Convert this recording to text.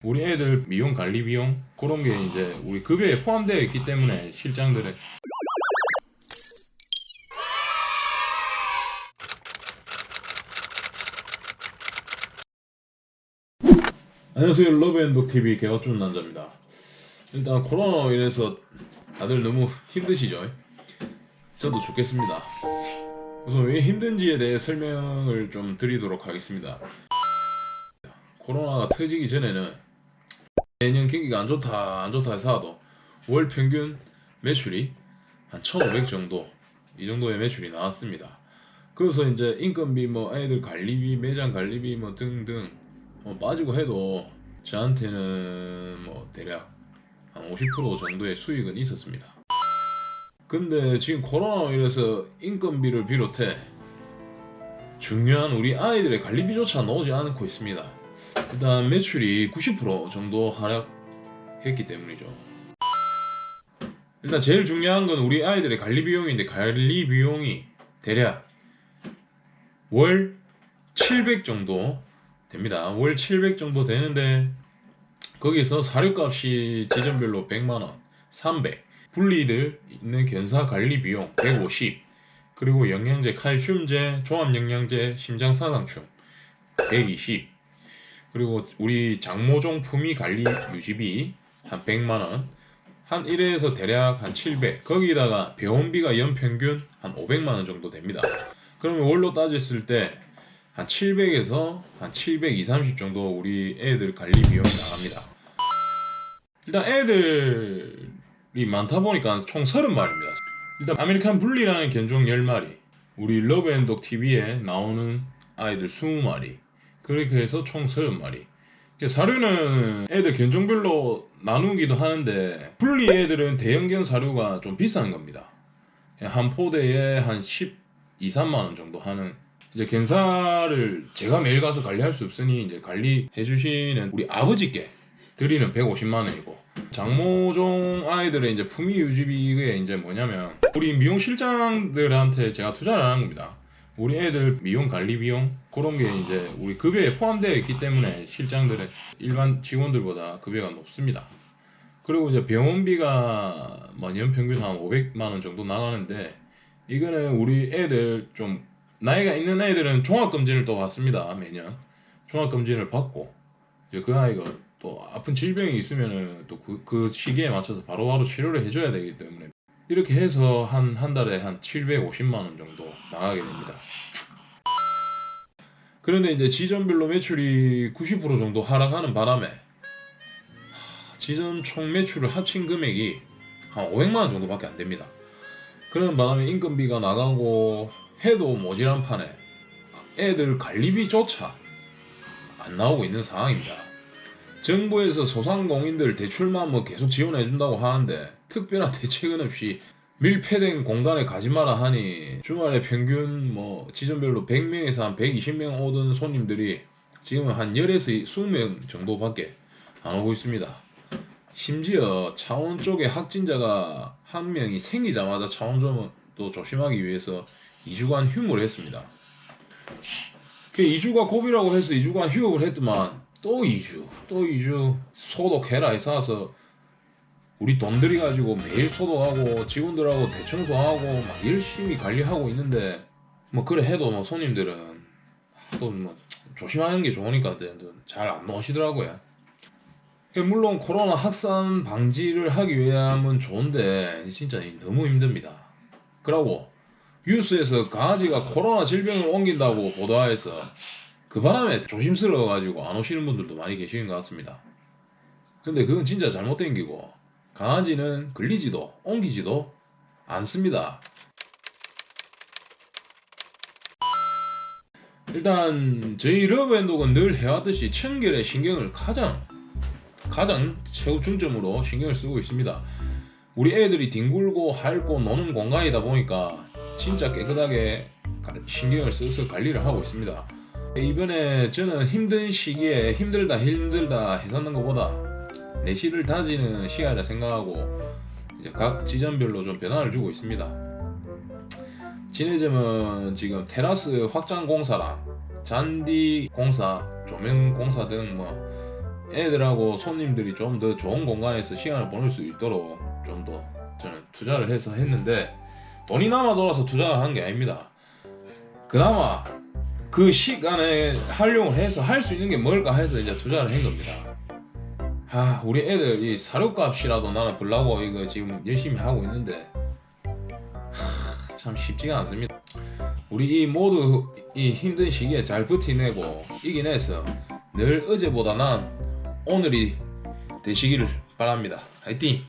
우리 애들 미용 관리 비용 그런 게 이제 우리 급여에 포함되어 있기 때문에 실장들은 안녕하세요. 러브앤독TV 개화준 남자입니다. 일단 코로나로 인해서 다들 너무 힘드시죠? 저도 죽겠습니다. 우선 왜 힘든지에 대해 설명을 좀 드리도록 하겠습니다. 코로나가 터지기 전에는 내년 경기가 안 좋다 해서 하도 월 평균 매출이 한 1,500 정도 이 정도의 매출이 나왔습니다. 그래서 이제 인건비 뭐 애들 관리비 매장 관리비 뭐 등등 빠지고 해도 저한테는 뭐 대략 한 50% 정도의 수익은 있었습니다. 근데 지금 코로나로 인해서 인건비를 비롯해 중요한 우리 아이들의 관리비조차 나오지 않고 있습니다. 일단 매출이 90% 정도 하락했기 때문이죠. 일단 제일 중요한 건 우리 아이들의 관리 비용인데, 관리 비용이 대략 월 700 정도 됩니다. 월 700 정도 되는데 거기서 사료값이 지점별로 100만원, 300, 분리들 있는 견사 관리 비용 150, 그리고 영양제, 칼슘제, 종합영양제, 심장사상충 120, 그리고 우리 장모종 품위 관리 유지비 한 100만원, 한 1회에서 대략 한 700, 거기다가 병원비가 연평균 한 500만원 정도 됩니다. 그러면 월로 따졌을 때 한 700에서 한 720, 30 정도 우리 애들 관리 비용이 나갑니다. 일단 애들이 많다 보니까 총 30마리입니다. 일단 아메리칸 블리라는 견종 10마리, 우리 러브앤독 TV에 나오는 아이들 20마리, 그렇게 해서 총 30마리. 사료는 애들 견종별로 나누기도 하는데 분리 애들은 대형견 사료가 좀 비싼 겁니다. 한 포대에 한 12, 3만원 정도 하는, 이제 견사를 제가 매일 가서 관리할 수 없으니 이제 관리해 주시는 우리 아버지께 드리는 150만원이고, 장모종 아이들의 이제 품위 유지비가 이제 뭐냐면 우리 미용 실장들한테 제가 투자를 하는 겁니다. 우리 애들 미용 관리 비용 그런 게 이제 우리 급여에 포함되어 있기 때문에 실장들은 일반 직원들보다 급여가 높습니다. 그리고 이제 병원비가 뭐 연평균 한 500만원 정도 나가는데, 이거는 우리 애들 좀 나이가 있는 애들은 종합검진을 또 받습니다. 매년 종합검진을 받고 이제 그 아이가 또 아픈 질병이 있으면은 또 그 시기에 맞춰서 바로바로 치료를 해줘야 되기 때문에 이렇게 해서 한 달에 한 750만원 정도 나가게 됩니다. 그런데 이제 지점별로 매출이 90% 정도 하락하는 바람에 지점 총 매출을 합친 금액이 한 500만원 정도밖에 안 됩니다. 그런 바람에 인건비가 나가고 해도 모자란 판에 애들 관리비조차 안 나오고 있는 상황입니다. 정부에서 소상공인들 대출만 뭐 계속 지원해준다고 하는데 특별한 대책은 없이 밀폐된 공간에 가지 마라 하니 주말에 평균 뭐 지점별로 100명에서 한 120명 오던 손님들이 지금은 한 10에서 20명 정도밖에 안 오고 있습니다. 심지어 창원 쪽에 확진자가 한 명이 생기자마자 창원점도 조심하기 위해서 2주간 휴무를 했습니다. 그 2주가 고비라고 해서 2주간 휴업을 했더만 또 2주 소독해라 해서 우리 돈 들여가지고 매일 소독하고 직원들하고 대청소하고 막 열심히 관리하고 있는데 뭐 그래 해도 뭐 손님들은 또 뭐 조심하는 게 좋으니까 잘 안 나오시더라고요. 물론 코로나 확산 방지를 하기 위함은 좋은데 진짜 너무 힘듭니다. 그러고 뉴스에서 강아지가 코로나 질병을 옮긴다고 보도해서 그 바람에 조심스러워가지고 안 오시는 분들도 많이 계시는 것 같습니다. 근데 그건 진짜 잘못된 기고, 강아지는 걸리지도 옮기지도 않습니다. 일단 저희 러브앤독은 늘 해왔듯이 청결에 신경을 가장 최고 중점으로 신경을 쓰고 있습니다. 우리 애들이 뒹굴고 핥고 노는 공간이다 보니까 진짜 깨끗하게 신경을 써서 관리를 하고 있습니다. 이번에 저는 힘든 시기에 힘들다 해서는 것보다 내실을 다지는 시간이라 생각하고 이제 각 지점별로 좀 변화를 주고 있습니다. 지내점은 지금 테라스 확장 공사랑 잔디 공사, 조명 공사 등 뭐 애들하고 손님들이 좀 더 좋은 공간에서 시간을 보낼 수 있도록 좀 더 저는 투자를 해서 했는데, 돈이 남아 돌아서 투자한 게 아닙니다. 그나마 그 시간에 활용을 해서 할 수 있는 게 뭘까 해서 이제 투자를 한 겁니다. 우리 애들 이 사료값이라도 나는 벌라고 이거 지금 열심히 하고 있는데 참 쉽지가 않습니다. 우리 이 모두 이 힘든 시기에 잘 버티내고 이겨내서 늘 어제보다 나은 오늘이 되시기를 바랍니다. 화이팅!